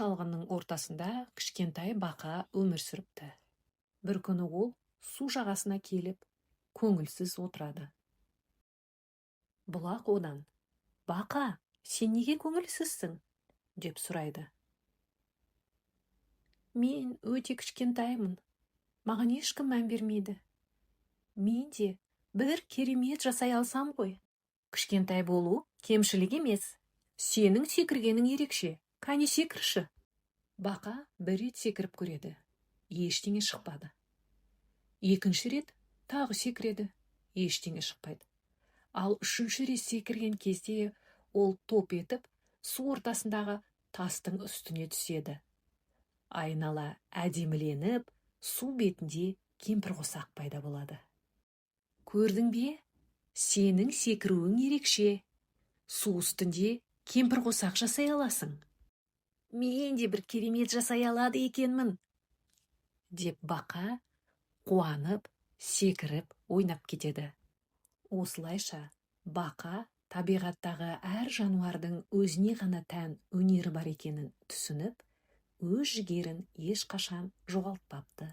шалғынның ортасында кішкентай бақа өмір сүріпті. Бір күні ол су жағасына келіп, көңілсіз отырады. Бұлақ одан: «Бақа, сен неге көңілсізсің?» деп сұрайды. «Мен өте кішкентаймын. Маған ешкім мән бермейді. Мен де бір керемет жасай алсам ғой. Кішкентай болу кемшілік емес. Сенің секіргенің ерекше. Кәне секірші». Бақа бір рет секіріп көреді. Ештеңе шықпады. Екінші рет тағы секіреді. Ештеңе шықпайды. Ал үшінші рет секірген кезде ол топ етіп, су ортасындағы тастың үстіне түседі. Айнала әдеміленіп, су бетінде кемпірқосақ пайда болады. «Көрдің бе? Сенің секіруің ерекше. Су үстінде кемпірқосақ жасай аласың. Мен де бір керемет жасай алады екенмін», деп бақа қуанып, секіріп, ойнап кетеді. Осылайша бақа табиғаттағы әр жануардың өзіне ғана тән өнері бар екенін түсініп, өз жігерін ешқашан жоғалтпапты.